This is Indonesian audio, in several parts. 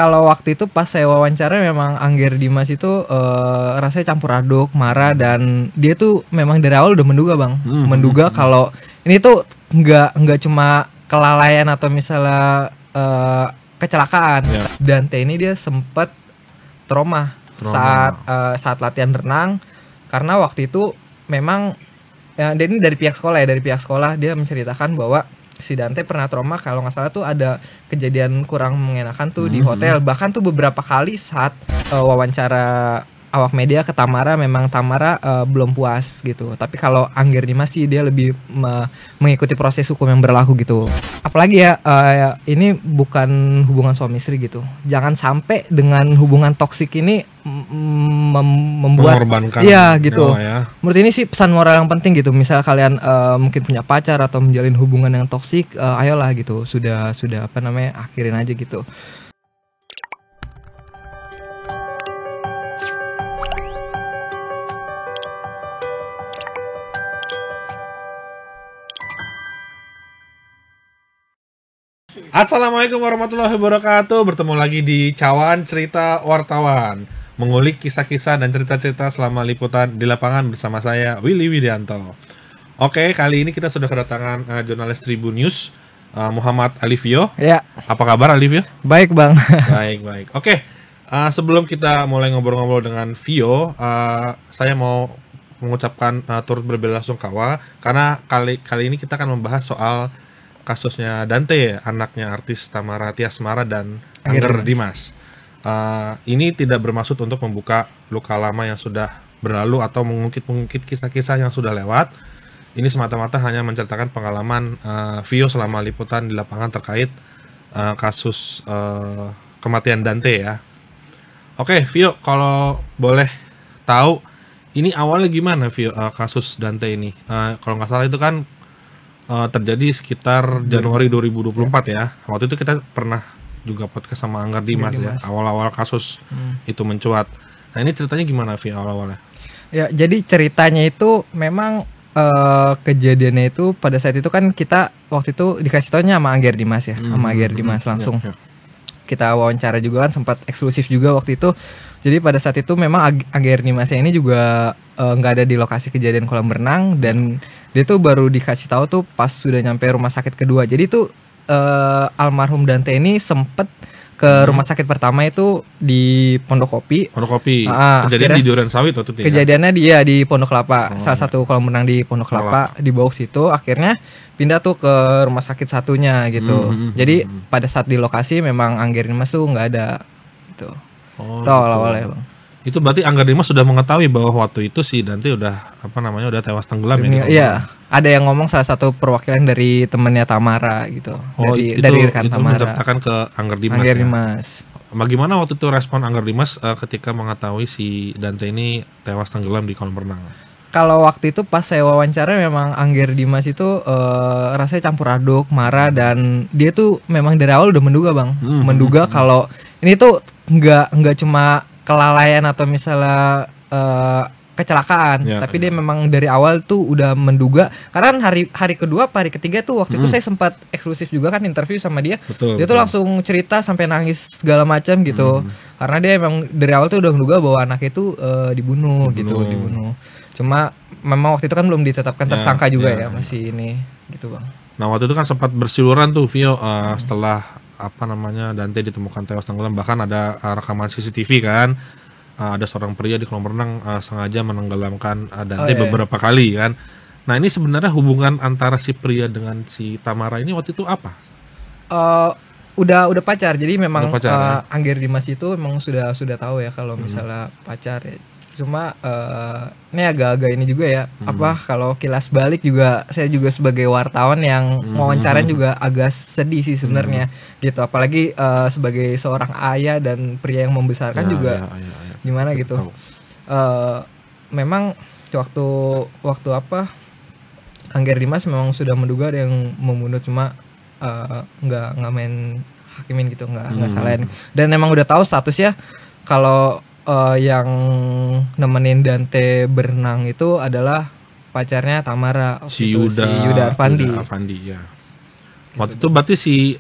Kalau waktu itu pas saya wawancara memang Angger Dimas itu rasanya campur aduk, marah, dan dia tuh memang dari awal udah menduga bang, menduga kalau ini tuh nggak cuma kelalaian atau misalnya kecelakaan. Dante ini dia sempat trauma. Saat latihan renang, karena waktu itu memang dan ini dari pihak sekolah dia menceritakan bahwa si Dante pernah trauma, kalau nggak salah tuh ada kejadian kurang mengenakan tuh di hotel. Bahkan tuh beberapa kali saat wawancara awak media ke Tamara, memang Tamara belum puas gitu. Tapi kalau Angger Dimas sih dia lebih mengikuti proses hukum yang berlaku gitu. Apalagi ya ini bukan hubungan suami istri gitu. Jangan sampai dengan hubungan toksik ini membuat mengorbankan gitu. Ya. Menurut ini sih pesan moral yang penting gitu. Misal kalian mungkin punya pacar atau menjalin hubungan yang toksik, ayolah gitu. Sudah akhirin aja gitu. Assalamualaikum warahmatullahi wabarakatuh. Bertemu lagi di Cawan Cerita Wartawan, mengulik kisah-kisah dan cerita-cerita selama liputan di lapangan bersama saya Willy Widianto. Oke, kali ini kita sudah kedatangan jurnalis Tribun News Muhammad Alivio. Ya. Apa kabar Alivio? Baik bang. Baik. Oke, sebelum kita mulai ngobrol-ngobrol dengan Vio, saya mau mengucapkan turut berbelasungkawa karena kali ini kita akan membahas soal kasusnya Dante, anaknya artis Tamara Tiasmara dan Angger Dimas. Ini tidak bermaksud untuk membuka luka lama yang sudah berlalu atau mengungkit kisah-kisah yang sudah lewat. Ini semata-mata hanya menceritakan pengalaman Vio selama liputan di lapangan terkait kasus kematian Dante ya. Oke, Vio, kalau boleh tahu ini awalnya gimana Vio kasus Dante ini? Kalau nggak salah itu kan terjadi sekitar Januari 2024 ya. Waktu itu kita pernah juga podcast sama Angger Dimas ya. Awal-awal kasus itu mencuat. Nah ini ceritanya gimana Vi awal-awalnya? Ya jadi ceritanya itu memang kejadiannya itu pada saat itu kan kita waktu itu dikasih taunya sama Angger Dimas ya, sama Angger Dimas langsung. Ya. Kita wawancara juga kan, sempat eksklusif juga waktu itu. Jadi pada saat itu memang Angger Dimasnya ini juga nggak ada di lokasi kejadian kolam renang, dan dia tuh baru dikasih tahu tuh pas sudah nyampe rumah sakit kedua. Jadi tuh almarhum Dante ini sempet ke rumah sakit pertama itu di Pondok Kopi. Kejadian di Duren Sawit waktu itu. Kejadiannya dia di Pondok Kelapa, salah satu kolam renang di Pondok Kelapa, di bawah situ. Akhirnya pindah tuh ke rumah sakit satunya gitu. Jadi pada saat di lokasi memang Angger Dimas tuh nggak ada gitu. Awal-awalnya bang. Itu berarti Angger Dimas sudah mengetahui bahwa waktu itu si Dante udah udah tewas tenggelam ya? Iya, ada yang ngomong salah satu perwakilan dari temannya Tamara gitu. Dari rekan Tamara. Menceritakan ke Angger Dimas. Bagaimana waktu itu respon Angger Dimas ketika mengetahui si Dante ini tewas tenggelam di kolam renang? Kalau waktu itu pas saya wawancara memang Angger Dimas itu rasanya campur aduk, marah, dan dia tuh memang dari awal udah menduga bang, menduga kalau ini tuh nggak cuma kelalaian atau misalnya kecelakaan, tapi dia memang dari awal tuh udah menduga. Karena hari kedua, hari ketiga tuh waktu itu saya sempat eksklusif juga kan interview sama dia. Dia tuh langsung cerita sampai nangis segala macam gitu. Karena dia emang dari awal tuh udah menduga bahwa anaknya itu dibunuh. Cuma memang waktu itu kan belum ditetapkan tersangka juga masih ini gitu bang. Nah waktu itu kan sempat berseliweran tuh Vio setelah Dante ditemukan tewas tenggelam, bahkan ada rekaman CCTV kan, ada seorang pria di kolam renang sengaja menenggelamkan Dante beberapa kali kan. Nah ini sebenarnya hubungan antara si pria dengan si Tamara ini waktu itu apa? Udah pacar, jadi memang Angger Dimas itu memang sudah tahu ya kalau misalnya pacar ya. Cuma ini agak-agak ini juga ya, kalau kilas balik juga saya juga sebagai wartawan yang wawancaran juga agak sedih sih sebenarnya gitu, apalagi sebagai seorang ayah dan pria yang membesarkan gimana gitu. Memang waktu Angger Dimas memang sudah menduga ada yang membunuh, cuma nggak main hakimin gitu, nggak salahin, dan emang udah tahu statusnya kalau yang nemenin Dante berenang itu adalah pacarnya Tamara, si Yuda Arpandi ya. Waktu itu berarti si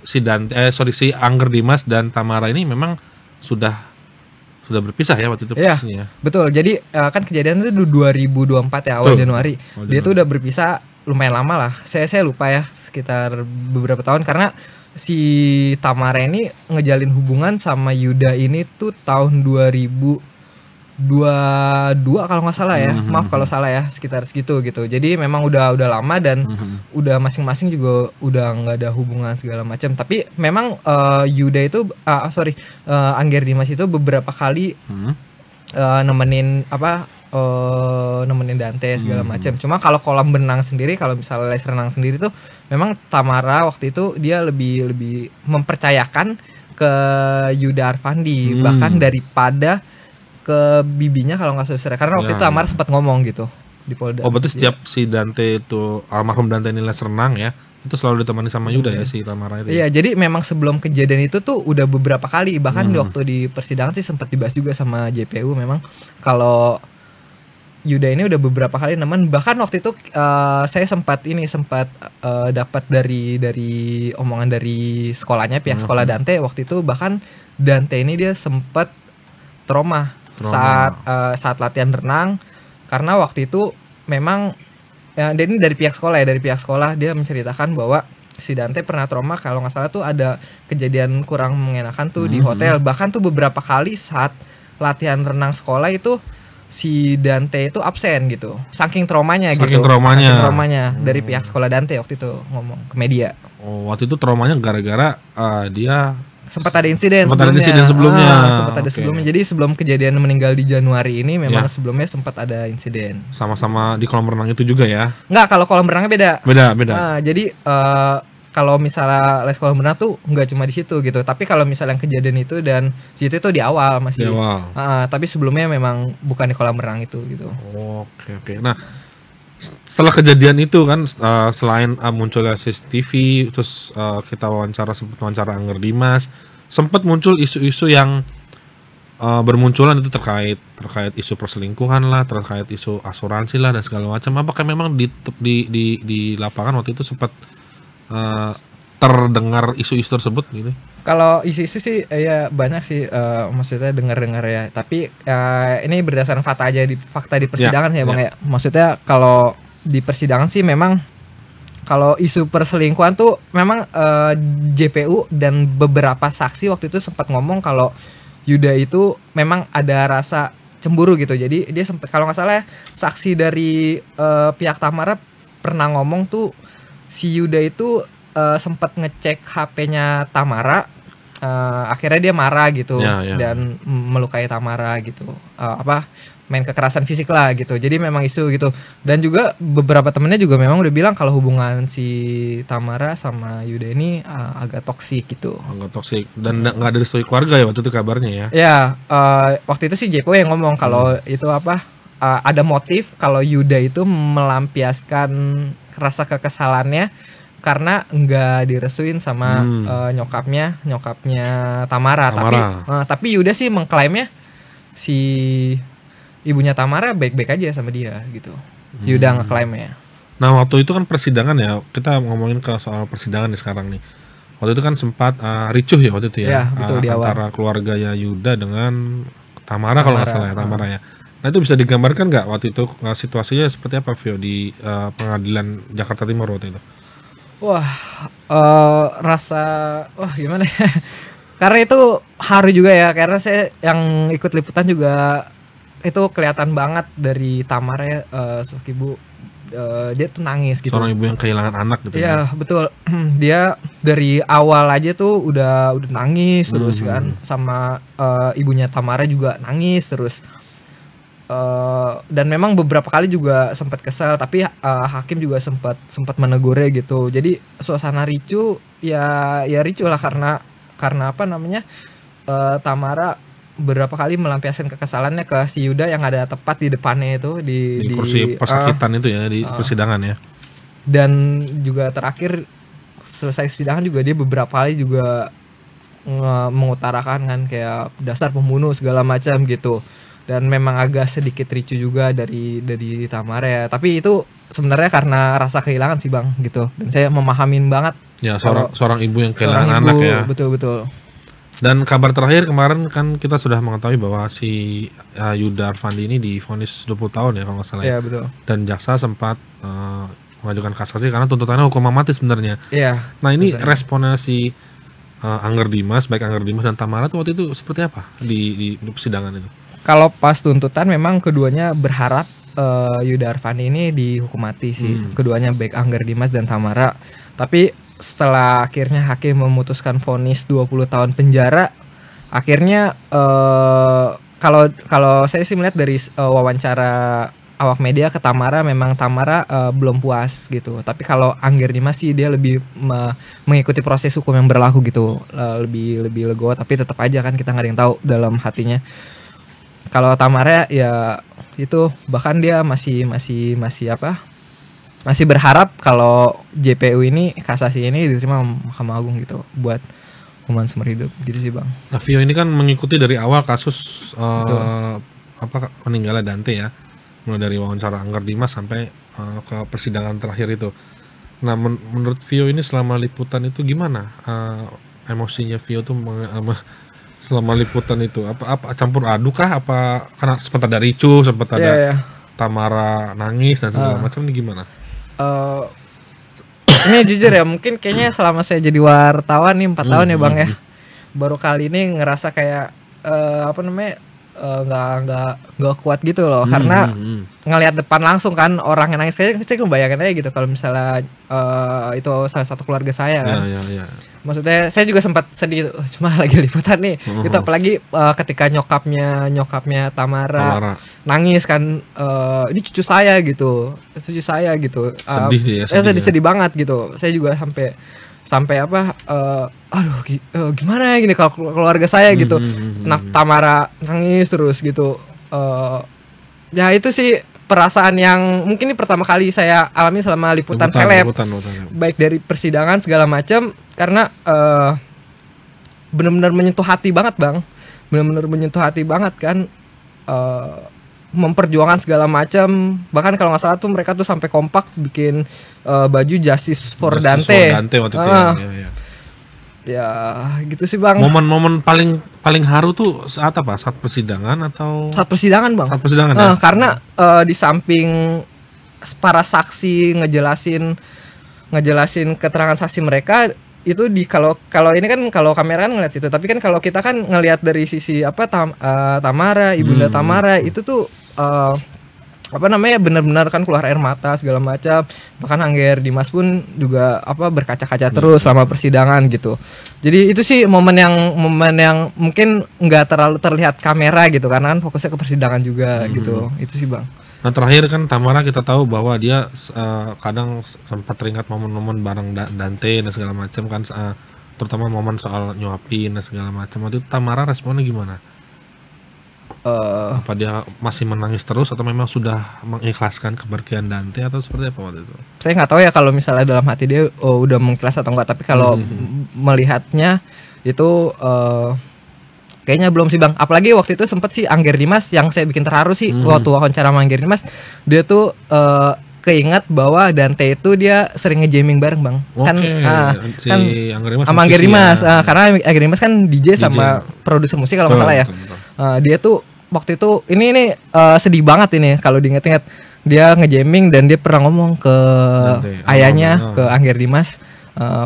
si Angger Dimas dan Tamara ini memang sudah berpisah ya waktu itu posisinya. Betul. Jadi kan kejadian itu 2024 ya, awal Januari. Dia tuh udah berpisah lumayan lama lah. Saya lupa ya, sekitar beberapa tahun, karena si Tamara ini ngejalin hubungan sama Yuda ini tuh tahun 2022 kalau nggak salah ya. Maaf kalau salah ya, sekitar segitu gitu. Jadi memang udah lama dan udah masing-masing juga udah nggak ada hubungan segala macam. Tapi memang Yuda itu Angger Dimas itu beberapa kali nemenin Dante segala macam. Cuma kalau kolam berenang sendiri, kalau misalnya les renang sendiri tuh memang Tamara waktu itu dia lebih mempercayakan ke Yuda Arfandi bahkan daripada ke bibinya kalau nggak salah, karena waktu itu Tamara sempat ngomong gitu di Polda. Oh, berarti setiap si Dante itu, almarhum Dante ini les renang ya, itu selalu ditemani sama Yuda ya si Tamara itu. Iya, jadi memang sebelum kejadian itu tuh udah beberapa kali, bahkan waktu di persidangan sih sempat dibahas juga sama JPU memang kalau Yuda ini udah beberapa kali nemen. Bahkan waktu itu saya sempat dapat dari omongan dari sekolahnya, pihak sekolah Dante waktu itu, bahkan Dante ini dia sempat trauma saat latihan renang, karena waktu itu memang dan ini dari pihak sekolah dia menceritakan bahwa si Dante pernah trauma, kalau nggak salah tuh ada kejadian kurang mengenakan tuh di hotel. Bahkan tuh beberapa kali saat latihan renang sekolah itu si Dante itu absen gitu, saking traumanya dari pihak sekolah Dante waktu itu ngomong ke media. Oh, waktu itu traumanya gara-gara dia sempat ada insiden sebelumnya. Jadi sebelum kejadian meninggal di Januari ini memang sebelumnya sempat ada insiden. Sama-sama di kolam renang itu juga ya? Enggak, kalau kolam renangnya beda. Jadi kalau misalnya les kolam renang tuh nggak cuma di situ gitu. Tapi kalau misalnya kejadian itu dan situ itu di awal masih. Tapi sebelumnya memang bukan di kolam renang itu gitu. Oke. Nah, setelah kejadian itu kan selain munculnya CCTV, terus kita sempat wawancara Angger Dimas, sempat muncul isu-isu yang bermunculan itu terkait isu perselingkuhan lah, terkait isu asuransi lah dan segala macam. Apakah memang di lapangan waktu itu sempat terdengar isu-isu tersebut gitu? Kalau isu-isu sih ya banyak sih, maksudnya dengar-dengar ya. Tapi ini berdasarkan fakta di persidangan ya Bang ya. Maksudnya kalau di persidangan sih memang kalau isu perselingkuhan tuh memang JPU dan beberapa saksi waktu itu sempat ngomong kalau Yuda itu memang ada rasa cemburu gitu. Jadi dia sempat, kalau nggak salah ya, saksi dari pihak Tamara pernah ngomong tuh si Yuda itu sempat ngecek HP-nya Tamara, akhirnya dia marah gitu dan melukai Tamara gitu, main kekerasan fisik lah gitu. Jadi memang isu gitu. Dan juga beberapa temennya juga memang udah bilang kalau hubungan si Tamara sama Yuda ini agak toksik gitu. Agak toksik dan nggak ada restu keluarga ya waktu itu kabarnya ya. Ya, waktu itu si Jeko yang ngomong kalau itu ada motif kalau Yuda itu melampiaskan rasa kekesalannya karena nggak direstuin sama nyokapnya Tamara. Tapi Yuda sih mengklaimnya si ibunya Tamara baik-baik aja sama dia gitu. Yuda ngeklaimnya. Nah, waktu itu kan persidangan ya, kita ngomongin ke soal persidangan nih sekarang nih. Waktu itu kan sempat ricuh ya waktu itu ya, betul, di awal. Antara keluarganya Yuda dengan Tamara kalau nggak salah ya, Tamara ya. Nah, itu bisa digambarkan nggak waktu itu situasinya seperti apa, Vio, di pengadilan Jakarta Timur waktu itu? Gimana ya? Karena itu haru juga ya, karena saya yang ikut liputan juga itu kelihatan banget dari Tamara ya, sosok ibu, dia tuh nangis gitu. Seorang ibu yang kehilangan anak gitu. Iya, betul. Dia dari awal aja tuh udah nangis terus kan, sama ibunya Tamara juga nangis terus. Dan memang beberapa kali juga sempat kesal, tapi hakim juga sempat menegurnya gitu. Jadi suasana ricu ya ricu lah karena Tamara beberapa kali melampiaskan kekesalannya ke si Yuda yang ada tepat di depannya itu di kursi persakitan itu ya, di persidangan ya. Dan juga terakhir selesai persidangan juga dia beberapa kali juga mengutarakan kan kayak dasar pembunuh segala macam gitu. dan memang agak sedikit ricu juga dari Tamara ya. Tapi itu sebenarnya karena rasa kehilangan sih Bang gitu. Dan saya memahamin banget. Ya, seorang ibu yang kehilangan ibu, anak ya. Betul. Dan kabar terakhir kemarin kan kita sudah mengetahui bahwa si Yuda Arfandi ini divonis 20 tahun ya kalau nggak salah. Iya, betul. Dan jaksa sempat mengajukan kasasi karena tuntutannya hukuman mati sebenarnya. Iya. Nah, ini responnya si Angger Dimas, baik Angger Dimas dan Tamara tuh waktu itu seperti apa di persidangan itu? Kalau pas tuntutan memang keduanya berharap Yuda Arfandi ini dihukum mati sih. Keduanya baik Angger Dimas dan Tamara. Tapi setelah akhirnya hakim memutuskan vonis 20 tahun penjara, akhirnya kalau saya sih melihat dari wawancara awak media ke Tamara, memang Tamara belum puas gitu. Tapi kalau Angger Dimas sih dia lebih mengikuti proses hukum yang berlaku gitu, lebih legowo. Tapi tetap aja kan kita nggak ada yang tahu dalam hatinya. Kalau Tamara ya itu bahkan dia masih berharap kalau JPU ini, kasasi ini diterima Mahkamah Agung gitu buat hukuman seumur hidup gitu sih Bang. Nah, Vio ini kan mengikuti dari awal kasus meninggalnya Dante ya, mulai dari wawancara Angger Dimas sampai ke persidangan terakhir itu. Nah, menurut Vio ini selama liputan itu gimana emosinya Vio tuh selama liputan itu? Apa campur aduk kah? Apa karena sempat ada ricu, sempat ada Tamara nangis dan segala macam, ini gimana? Ini jujur ya, mungkin kayaknya selama saya jadi wartawan nih 4 tahun ya Bang ya, baru kali ini ngerasa kayak nggak kuat gitu loh, karena ngelihat depan langsung kan orang yang nangis, saya kebayangin aja gitu kalau misalnya itu salah satu keluarga saya kan. Ya. Maksudnya saya juga sempat sedih cuma lagi liputan nih. Itu apalagi ketika nyokapnya Tamara nangis kan, ini cucu saya gitu. Sedih banget gitu. Saya juga sampai gimana ya gini kalau keluarga saya gitu. Tamara nangis terus gitu. Ya itu sih perasaan yang mungkin ini pertama kali saya alami selama liputan seleb. Baik dari persidangan segala macam, karena benar-benar menyentuh hati banget Bang. Benar-benar menyentuh hati banget kan, memperjuangkan segala macam. Bahkan kalau nggak salah tuh mereka tuh sampai kompak bikin baju Justice for Dante waktu itu ya. Ya gitu sih Bang. Momen-momen paling haru tuh saat apa? Saat persidangan atau? Saat persidangan Bang. Saat persidangan ya? Karena di samping para saksi ngejelasin keterangan saksi mereka itu kalau ini kan kalau kamera kan ngeliat situ, tapi kan kalau kita kan ngelihat dari sisi Tamara, ibunda Tamara itu tuh benar-benar kan keluar air mata segala macam. Bahkan Angger Dimas pun juga berkaca-kaca terus selama persidangan gitu. Jadi itu sih momen yang mungkin nggak terlalu terlihat kamera gitu, karena kan fokusnya ke persidangan juga gitu. Itu sih Bang. Nah, terakhir kan Tamara kita tahu bahwa dia kadang sempat teringat momen-momen bareng Dante dan segala macam kan, terutama momen soal nyuapin dan segala macam. Waktu itu Tamara responnya gimana? Apa dia masih menangis terus atau memang sudah mengikhlaskan kepergian Dante atau seperti apa waktu itu? Saya nggak tahu ya kalau misalnya dalam hati dia udah mengikhlas atau enggak, tapi kalau melihatnya itu kayaknya belum sih Bang. Apalagi waktu itu sempat sih Angger Dimas yang saya bikin terharu sih waktu wawancara sama Angger Dimas, dia tuh keinget bahwa Dante itu dia sering nge-jamming bareng Bang. Kan sama Angger Dimas karena Angger Dimas kan DJ sama produser musik kalau nggak salah ya. Dia tuh waktu itu ini sedih banget ini kalau diinget-inget, dia nge-jamming dan dia pernah ngomong ke Dante, ayahnya, ke Angger Dimas,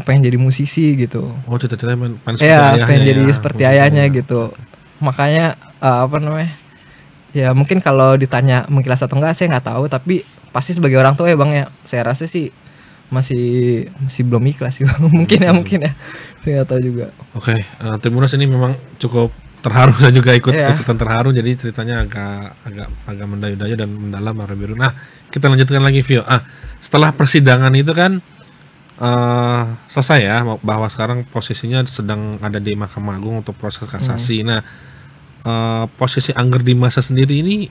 pengen jadi musisi gitu. Oh, cita-citanya pengen seperti ayahnya. Pengen jadi seperti ayahnya gitu. Makanya ya mungkin kalau ditanya mengikhlas atau enggak saya nggak tahu, tapi pasti sebagai orang tua ya Bang ya, saya rasa sih masih belum ikhlas sih mungkin ya saya nggak tahu juga. Oke, Tribuners ini memang cukup terharu, saya juga ikutan terharu, jadi ceritanya agak mendayu-dayu dan mendalam biru. Nah, kita lanjutkan lagi Vio. Setelah persidangan itu kan selesai ya, bahwa sekarang posisinya sedang ada di Mahkamah Agung untuk proses kasasi. Nah, posisi Angger Dimas sendiri ini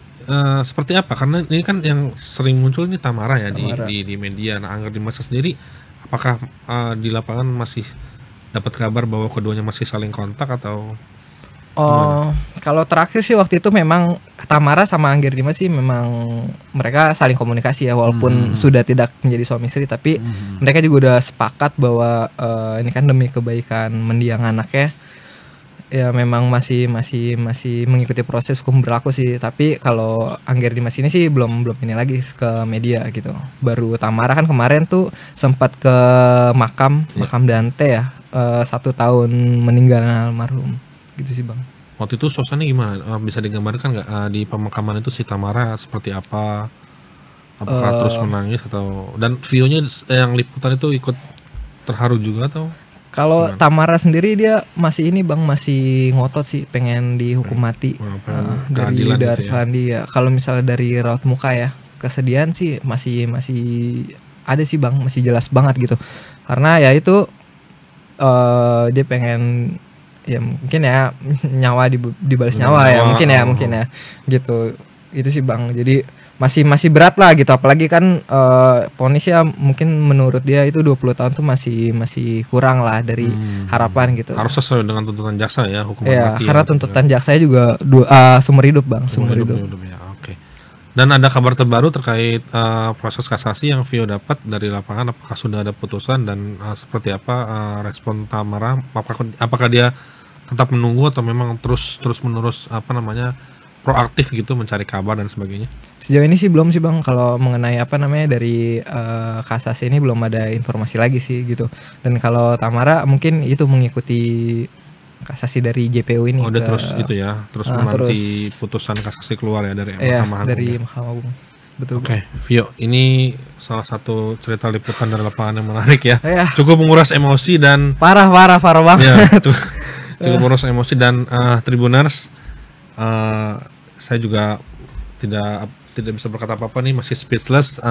seperti apa? Karena ini kan yang sering muncul ini Tamara ya di media. Nah, Angger Dimas sendiri apakah di lapangan masih dapat kabar bahwa keduanya masih saling kontak atau? Oh, kalau terakhir sih waktu itu memang Tamara sama Angger Dimas sih memang mereka saling komunikasi ya, walaupun sudah tidak menjadi suami istri, tapi mereka juga udah sepakat bahwa ini kan demi kebaikan mendiang anaknya, ya memang masih mengikuti proses hukum berlaku sih. Tapi kalau Angger Dimas ini sih belum ini lagi ke media gitu. Baru Tamara kan kemarin tuh sempat ke makam Dante ya, 1 tahun meninggalnya almarhum. Gitu sih Bang. Waktu itu suasananya gimana? Bisa digambarkan nggak di pemakaman itu si Tamara seperti apa? Apakah terus menangis atau dan videonya yang liputan itu ikut terharu juga atau? Kalau Tamara sendiri dia masih ini Bang, masih ngotot sih pengen dihukum mati dari Pandi ya. Kalau misalnya dari raut muka ya, kesedihan sih masih ada sih Bang, masih jelas banget gitu. Karena ya itu dia pengen ya mungkin ya nyawa dibalas nyawa ya mungkin ya gitu. Itu sih Bang, jadi masih berat lah gitu, apalagi kan vonis ya mungkin menurut dia itu 20 tahun tuh masih kurang lah dari harapan gitu. Harus sesuai dengan tuntutan jaksa ya, hukuman mati. Karena tuntutan jaksa juga seumur hidup Bang, seumur hidup. Ya, oke. Dan ada kabar terbaru terkait proses kasasi yang Vio dapat dari lapangan, apakah sudah ada putusan dan seperti apa respon Tamara? Apakah dia tetap menunggu atau memang terus menerus proaktif gitu mencari kabar dan sebagainya? Sejauh ini sih belum sih Bang, kalau mengenai dari kasasi ini belum ada informasi lagi sih gitu. Dan kalau Tamara mungkin itu mengikuti kasasi dari JPU ini. Dia terus menanti putusan kasasi keluar ya dari Mahkamah Agung. Dari Mahkamah Agung. Betul. Oke, Vio, ini salah satu cerita liputan dari lapangan yang menarik ya. Cukup menguras emosi dan parah banget. Ya, cukup menguras emosi dan Tribuners, saya juga tidak bisa berkata apa-apa nih, masih speechless.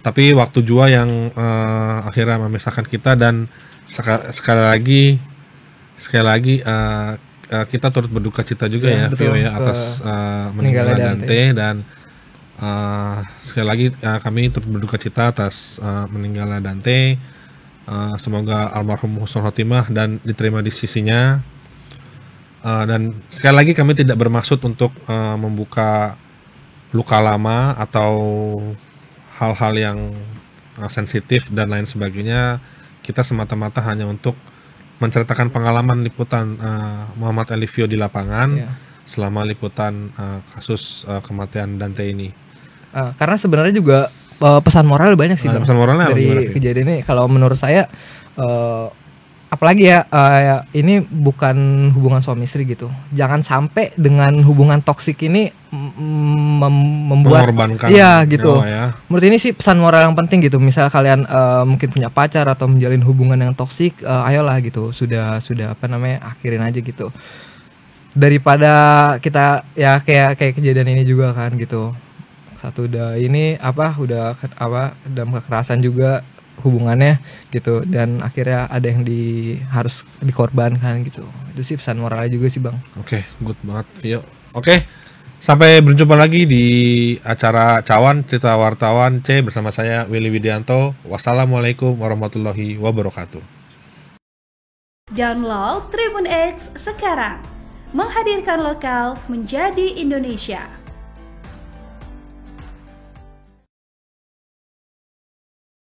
Tapi waktu jua yang akhirnya memisahkan kita, dan sekali lagi kita turut berduka cita juga ya Vio ya atas meninggalnya Dante, dan sekali lagi kami turut berduka cita atas meninggalnya Dante. Semoga almarhum husnul khotimah dan diterima di sisinya. Dan sekali lagi kami tidak bermaksud untuk membuka luka lama atau hal-hal yang sensitif dan lain sebagainya. Kita semata-mata hanya untuk menceritakan pengalaman liputan Muhammad Elivio di lapangan selama liputan kasus kematian Dante ini. Karena sebenarnya juga pesan moral banyak sih Bang, pesan moralnya dari kejadian ini. Kalau menurut saya apalagi ini bukan hubungan suami istri gitu. Jangan sampai dengan hubungan toksik ini membuat gitu. Menurut ini sih pesan moral yang penting gitu. Misal kalian mungkin punya pacar atau menjalin hubungan yang toksik, ayolah gitu. Sudah akhirin aja gitu. Daripada kita ya kayak kejadian ini juga kan gitu. Satu udah dalam kekerasan juga hubungannya gitu, dan akhirnya ada yang harus dikorbankan gitu. Itu sih pesan moralnya juga sih Bang. Oke, good banget Vio. Oke, sampai berjumpa lagi di acara Cawan Cerita Wartawan C bersama saya Willy Widianto. Wassalamualaikum warahmatullahi wabarakatuh. Download Tribun X sekarang, menghadirkan lokal menjadi Indonesia.